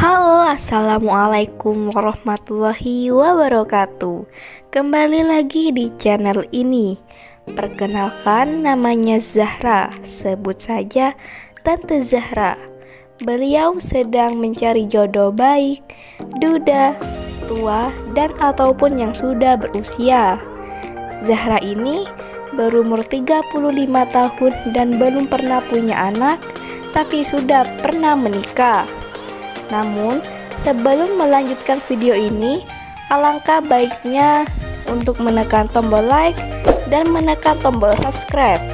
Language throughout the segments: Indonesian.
Halo, assalamualaikum warahmatullahi wabarakatuh. Kembali lagi di channel ini. Perkenalkan, namanya Zahra. Sebut saja Tante Zahra. Beliau sedang mencari jodoh baik, duda, tua, dan ataupun yang sudah berusia. Zahra ini berumur 35 tahun dan belum pernah punya anak, tapi sudah pernah menikah. Namun, sebelum melanjutkan video ini, alangkah baiknya untuk menekan tombol like dan menekan tombol subscribe.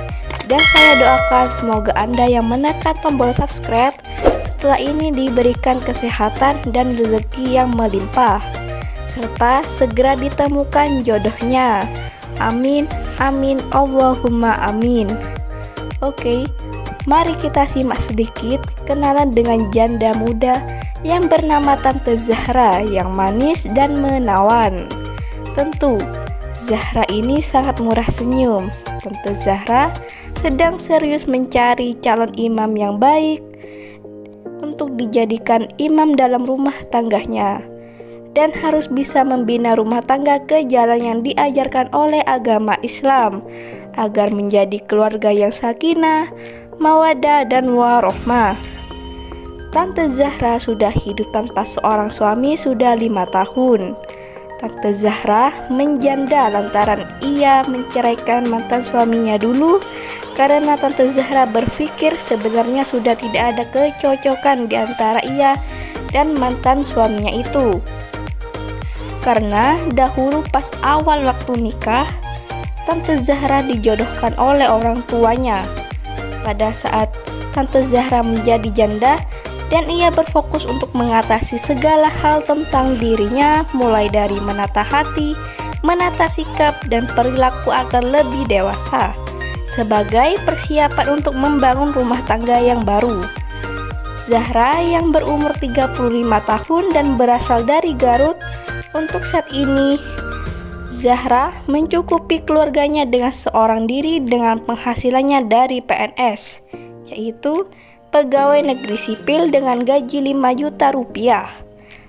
Dan saya doakan semoga Anda yang menekan tombol subscribe setelah ini diberikan kesehatan dan rezeki yang melimpah, serta segera ditemukan jodohnya. Amin, amin, Allahumma amin. Oke, mari kita simak sedikit kenalan dengan janda muda yang bernama Tante Zahra yang manis dan menawan. Tentu, Zahra ini sangat murah senyum. Tante Zahra sedang serius mencari calon imam yang baik untuk dijadikan imam dalam rumah tangganya, dan harus bisa membina rumah tangga ke jalan yang diajarkan oleh agama Islam agar menjadi keluarga yang sakinah, mawaddah, dan warohmah. Tante Zahra sudah hidup tanpa seorang suami sudah 5 tahun. Tante Zahra menjanda lantaran ia menceraikan mantan suaminya dulu, karena Tante Zahra berpikir sebenarnya sudah tidak ada kecocokan di antara ia dan mantan suaminya itu. Karena dahulu pas awal waktu nikah, Tante Zahra dijodohkan oleh orang tuanya. Pada saat Tante Zahra menjadi janda, dan ia berfokus untuk mengatasi segala hal tentang dirinya, mulai dari menata hati, menata sikap, dan perilaku agar lebih dewasa, sebagai persiapan untuk membangun rumah tangga yang baru. Zahra yang berumur 35 tahun dan berasal dari Garut, untuk saat ini Zahra mencukupi keluarganya dengan seorang diri dengan penghasilannya dari PNS, yaitu pegawai negeri sipil dengan gaji 5 juta rupiah.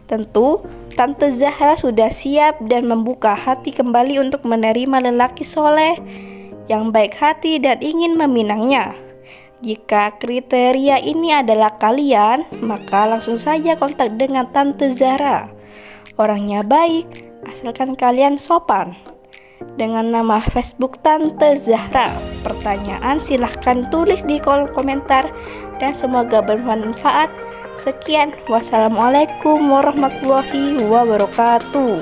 Tentu, Tante Zahra sudah siap dan membuka hati kembali untuk menerima lelaki soleh yang baik hati dan ingin meminangnya. Jika kriteria ini adalah kalian, maka langsung saja kontak dengan Tante Zahra. Orangnya baik, asalkan kalian sopan. Dengan nama Facebook Tante Zahra. Pertanyaan silahkan tulis di kolom komentar dan semoga bermanfaat. Sekian, wassalamualaikum warahmatullahi wabarakatuh.